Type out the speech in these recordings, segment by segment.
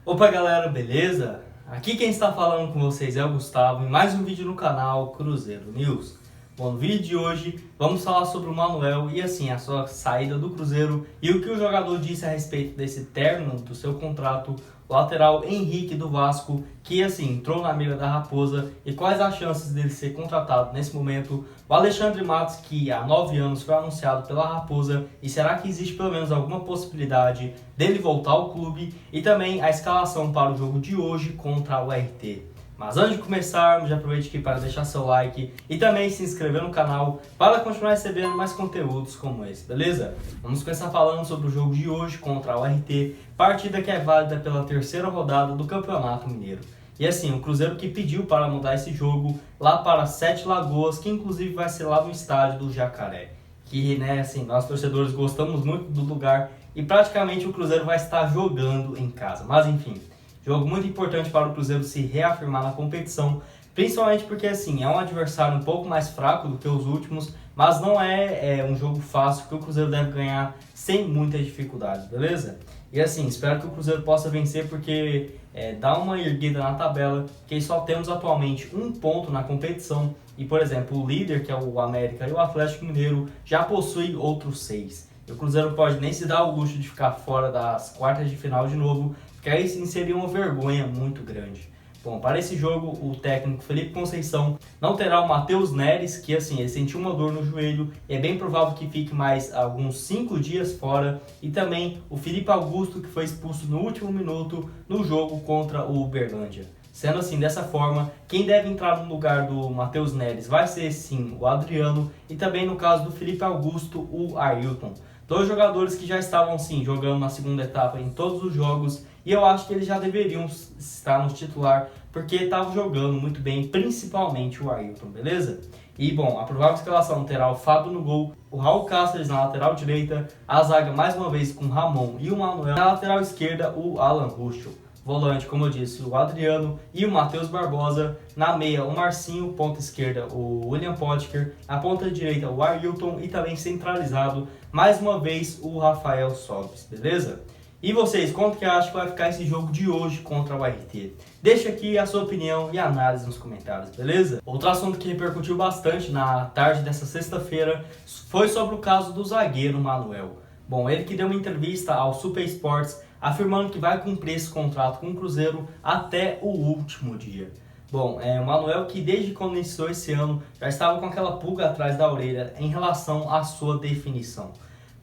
Opa galera, beleza? Aqui quem está falando com vocês é o Gustavo em mais um vídeo no canal Cruzeiro News. Bom, no vídeo de hoje vamos falar sobre o Manuel e assim a sua saída do Cruzeiro e o que o jogador disse a respeito desse término do seu contrato, o lateral Henrique do Vasco, que assim entrou na mira da Raposa, e quais as chances dele ser contratado nesse momento, o Alexandre Matos, que há 9 anos foi anunciado pela Raposa, e será que existe pelo menos alguma possibilidade dele voltar ao clube, e também a escalação para o jogo de hoje contra o RT. Mas antes de começarmos, já aproveite aqui para deixar seu like e também se inscrever no canal para continuar recebendo mais conteúdos como esse, beleza? Vamos começar falando sobre o jogo de hoje contra o RT, partida que é válida pela terceira rodada do Campeonato Mineiro. E assim, o Cruzeiro que pediu para mudar esse jogo lá para Sete Lagoas, que inclusive vai ser lá no estádio do Jacaré. Que, né, assim, nós torcedores gostamos muito do lugar e praticamente o Cruzeiro vai estar jogando em casa. Mas enfim, jogo muito importante para o Cruzeiro se reafirmar na competição, principalmente porque assim, é um adversário um pouco mais fraco do que os últimos, mas não é um jogo fácil que o Cruzeiro deve ganhar sem muitas dificuldades, beleza? E assim, espero que o Cruzeiro possa vencer porque dá uma erguida na tabela, que só temos atualmente um ponto na competição e, por exemplo, o líder, que é o América e o Atlético Mineiro, já possui outros 6. E o Cruzeiro pode nem se dar o luxo de ficar fora das quartas de final de novo, porque aí sim seria uma vergonha muito grande. Bom, para esse jogo, o técnico Felipe Conceição não terá o Matheus Neres, que assim, ele sentiu uma dor no joelho, e é bem provável que fique mais alguns 5 dias fora, e também o Felipe Augusto, que foi expulso no último minuto no jogo contra o Uberlândia. Sendo assim, dessa forma, quem deve entrar no lugar do Matheus Neres vai ser sim o Adriano, e também no caso do Felipe Augusto, o Ailton. 2 jogadores que já estavam sim jogando na segunda etapa em todos os jogos, e eu acho que eles já deveriam estar no titular, porque estavam jogando muito bem, principalmente o Ailton, beleza? E bom, a provável escalação terá o Fábio no gol, o Raul Cáceres na lateral direita, a zaga mais uma vez com o Ramon e o Manuel, na lateral esquerda o Alan Ruschel. Volante, como eu disse, o Adriano e o Matheus Barbosa. Na meia, o Marcinho. Ponta esquerda, o William Potker. Na ponta direita, o Ailton. E também centralizado, mais uma vez, o Rafael Sobis, beleza? E vocês, quanto que acham que vai ficar esse jogo de hoje contra o RT? Deixa aqui a sua opinião e análise nos comentários, beleza? Outro assunto que repercutiu bastante na tarde dessa sexta-feira foi sobre o caso do zagueiro Manuel. Bom, ele que deu uma entrevista ao Super Sports afirmando que vai cumprir esse contrato com o Cruzeiro até o último dia. Bom, o Manuel, que desde quando iniciou esse ano já estava com aquela pulga atrás da orelha em relação à sua definição.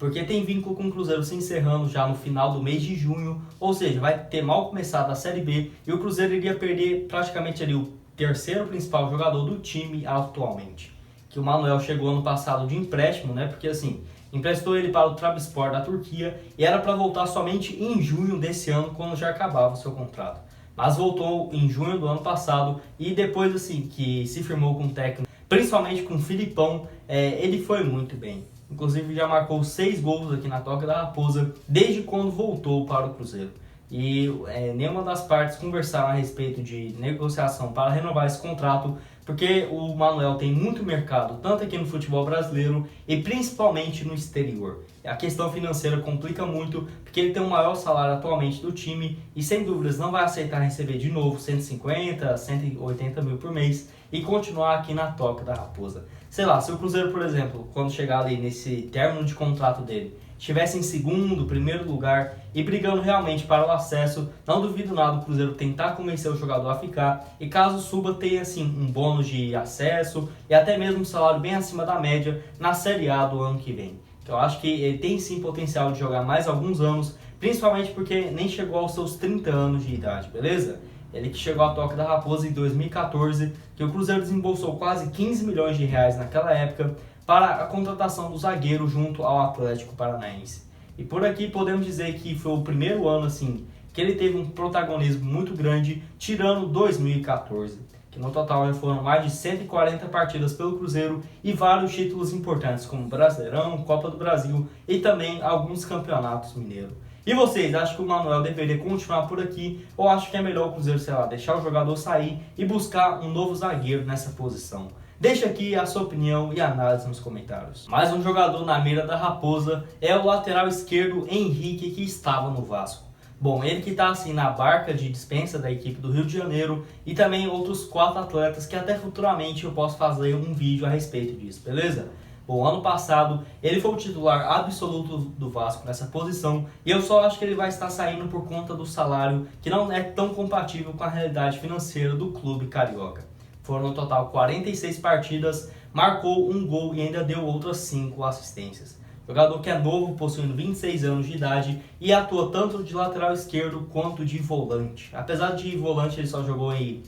Porque tem vínculo com o Cruzeiro se encerrando já no final do mês de junho, ou seja, vai ter mal começado a Série B e o Cruzeiro iria perder praticamente ali o terceiro principal jogador do time atualmente. Que o Manuel chegou ano passado de empréstimo, né? Porque assim, emprestou ele para o Trabzonspor da Turquia e era para voltar somente em junho desse ano, quando já acabava o seu contrato. Mas voltou em junho do ano passado e depois assim que se firmou com o técnico, principalmente com o Filipão, ele foi muito bem. Inclusive já marcou 6 gols aqui na Toca da Raposa desde quando voltou para o Cruzeiro. E nenhuma das partes conversaram a respeito de negociação para renovar esse contrato, porque o Manuel tem muito mercado, tanto aqui no futebol brasileiro e principalmente no exterior. A questão financeira complica muito, porque ele tem o maior salário atualmente do time e sem dúvidas não vai aceitar receber de novo 150, 180 mil por mês e continuar aqui na Toca da Raposa. Sei lá, se o Cruzeiro, por exemplo, quando chegar ali nesse término de contrato dele, estivesse em segundo, primeiro lugar e brigando realmente para o acesso, não duvido nada o Cruzeiro tentar convencer o jogador a ficar e caso suba tenha assim um bônus de acesso e até mesmo um salário bem acima da média na Série A do ano que vem. Então eu acho que ele tem sim potencial de jogar mais alguns anos, principalmente porque nem chegou aos seus 30 anos de idade, beleza? Ele que chegou à Toca da Raposa em 2014, que o Cruzeiro desembolsou quase 15 milhões de reais naquela época para a contratação do zagueiro junto ao Atlético Paranaense. E por aqui podemos dizer que foi o primeiro ano assim que ele teve um protagonismo muito grande, tirando 2014, que no total já foram mais de 140 partidas pelo Cruzeiro e vários títulos importantes como Brasileirão, Copa do Brasil e também alguns campeonatos mineiros. E vocês, acham que o Manuel deveria continuar por aqui ou acham que é melhor o Cruzeiro, sei lá, deixar o jogador sair e buscar um novo zagueiro nessa posição? Deixa aqui a sua opinião e análise nos comentários. Mais um jogador na mira da Raposa é o lateral esquerdo Henrique, que estava no Vasco. Bom, ele que está assim na barca de dispensa da equipe do Rio de Janeiro e também outros 4 atletas que até futuramente eu posso fazer um vídeo a respeito disso, beleza? Bom, ano passado ele foi o titular absoluto do Vasco nessa posição e eu só acho que ele vai estar saindo por conta do salário que não é tão compatível com a realidade financeira do clube carioca. Foram no total 46 partidas, marcou um gol e ainda deu outras 5 assistências. Jogador que é novo, possuindo 26 anos de idade e atua tanto de lateral esquerdo quanto de volante. Apesar de volante ele só jogou aí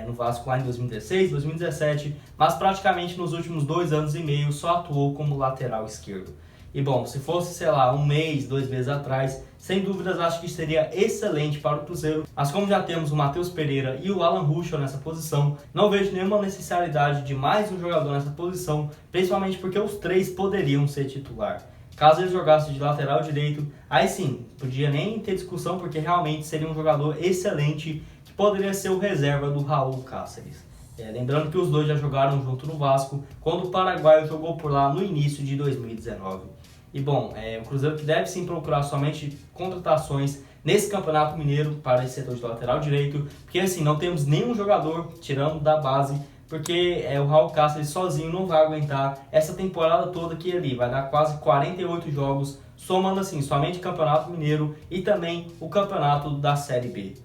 no Vasco lá em 2016, 2017, mas praticamente nos últimos 2 anos e meio só atuou como lateral esquerdo. E bom, se fosse, sei lá, 1 mês, 2 meses atrás, sem dúvidas acho que seria excelente para o Cruzeiro. Mas como já temos o Matheus Pereira e o Alan Ruschel nessa posição, não vejo nenhuma necessidade de mais um jogador nessa posição, principalmente porque os 3 poderiam ser titular. Caso ele jogasse de lateral direito, aí sim, podia nem ter discussão, porque realmente seria um jogador excelente que poderia ser o reserva do Raul Cáceres. Lembrando que os dois já jogaram junto no Vasco, quando o paraguaio jogou por lá no início de 2019. E bom, o Cruzeiro que deve sim procurar somente contratações nesse Campeonato Mineiro para esse setor de lateral direito, porque assim, não temos nenhum jogador tirando da base, porque o Raul Cáceres sozinho não vai aguentar essa temporada toda que ali vai dar quase 48 jogos, somando assim somente o Campeonato Mineiro e também o Campeonato da Série B.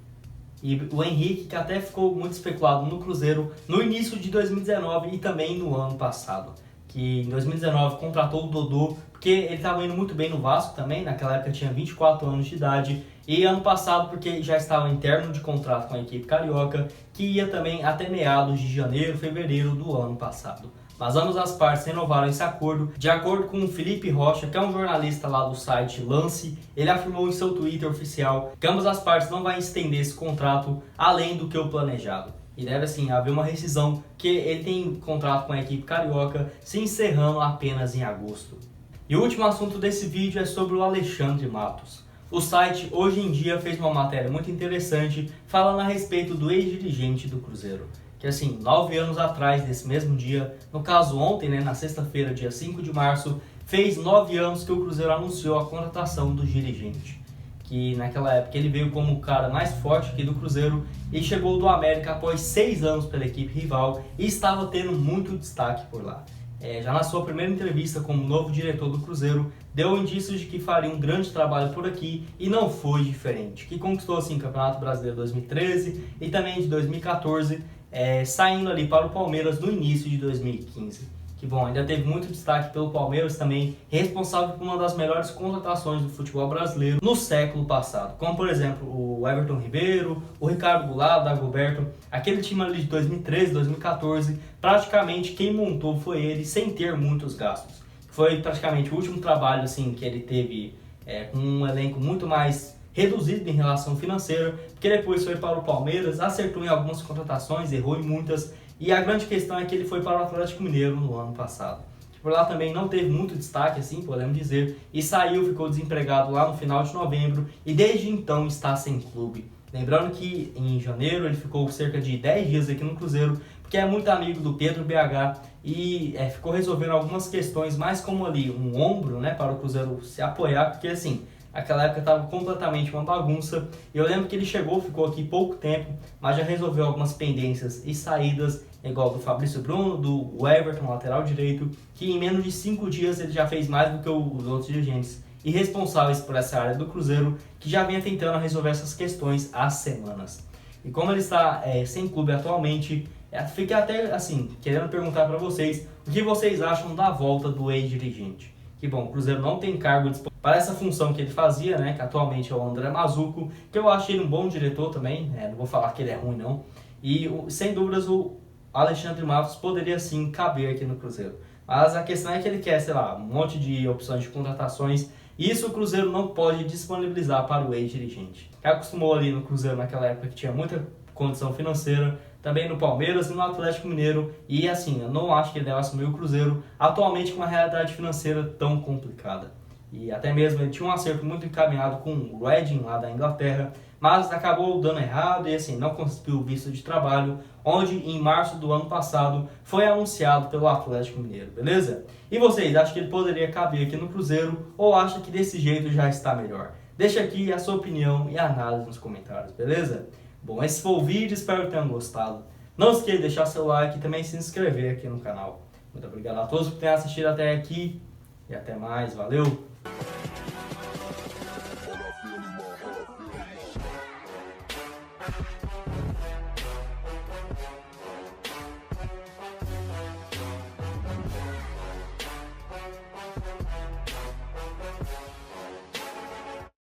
E o Henrique, que até ficou muito especulado no Cruzeiro no início de 2019 e também no ano passado, que em 2019 contratou o Dodô, porque ele estava indo muito bem no Vasco também, naquela época tinha 24 anos de idade, e ano passado porque já estava em término de contrato com a equipe carioca, que ia também até meados de janeiro, fevereiro do ano passado. Mas ambas as partes renovaram esse acordo. De acordo com o Felipe Rocha, que é um jornalista lá do site Lance, ele afirmou em seu Twitter oficial que ambas as partes não vão estender esse contrato além do que o planejado. E deve assim haver uma rescisão, que ele tem contrato com a equipe carioca se encerrando apenas em agosto. E o último assunto desse vídeo é sobre o Alexandre Matos. O site Hoje em Dia fez uma matéria muito interessante falando a respeito do ex-dirigente do Cruzeiro. Que assim, 9 anos atrás, nesse mesmo dia, no caso ontem, na sexta-feira, dia 5 de março, fez 9 anos que o Cruzeiro anunciou a contratação do dirigente. Que naquela época ele veio como o cara mais forte aqui do Cruzeiro e chegou do América após 6 anos pela equipe rival e estava tendo muito destaque por lá. Já na sua primeira entrevista como novo diretor do Cruzeiro, deu indícios de que faria um grande trabalho por aqui e não foi diferente. Que conquistou assim o Campeonato Brasileiro 2013 e também de 2014, saindo ali para o Palmeiras no início de 2015. Que bom, ainda teve muito destaque pelo Palmeiras também, responsável por uma das melhores contratações do futebol brasileiro no século passado. Como por exemplo o Everton Ribeiro, o Ricardo Goulart, o Dagoberto, aquele time ali de 2013, 2014, praticamente quem montou foi ele sem ter muitos gastos. Foi praticamente o último trabalho assim, que ele teve com um elenco muito mais reduzido em relação financeira, porque depois foi para o Palmeiras, acertou em algumas contratações, errou em muitas, e a grande questão é que ele foi para o Atlético Mineiro no ano passado. Por lá também não teve muito destaque, assim, podemos dizer, e saiu, ficou desempregado lá no final de novembro, e desde então está sem clube. Lembrando que em janeiro ele ficou cerca de 10 dias aqui no Cruzeiro, porque é muito amigo do Pedro BH, e ficou resolvendo algumas questões, mais como ali um ombro, para o Cruzeiro se apoiar, porque assim, aquela época estava completamente uma bagunça. Eu lembro que ele chegou, ficou aqui pouco tempo, mas já resolveu algumas pendências e saídas, igual do Fabrício Bruno, do Everton, lateral direito, que em menos de 5 dias ele já fez mais do que os outros dirigentes e responsáveis por essa área do Cruzeiro, que já vinha tentando resolver essas questões há semanas. E como ele está sem clube atualmente, fiquei até assim, querendo perguntar para vocês o que vocês acham da volta do ex-dirigente. Que bom, o Cruzeiro não tem cargo para essa função que ele fazia, que atualmente é o André Mazzucco, que eu achei ele um bom diretor também, não vou falar que ele é ruim não, e sem dúvidas o Alexandre Matos poderia sim caber aqui no Cruzeiro. Mas a questão é que ele quer, sei lá, um monte de opções de contratações, e isso o Cruzeiro não pode disponibilizar para o ex-dirigente. Que acostumou ali no Cruzeiro naquela época que tinha muita condição financeira, também no Palmeiras e no Atlético Mineiro, e assim, eu não acho que ele deve assumir o Cruzeiro atualmente com uma realidade financeira tão complicada. E até mesmo ele tinha um acerto muito encaminhado com o Reading lá da Inglaterra, mas acabou dando errado e assim, não conseguiu visto de trabalho, onde em março do ano passado foi anunciado pelo Atlético Mineiro, beleza? E vocês, acham que ele poderia caber aqui no Cruzeiro ou acham que desse jeito já está melhor? Deixa aqui a sua opinião e análise nos comentários, beleza? Bom, esse foi o vídeo, espero que tenham gostado. Não esqueça de deixar seu like e também se inscrever aqui no canal. Muito obrigado a todos por terem assistido até aqui e até mais, valeu!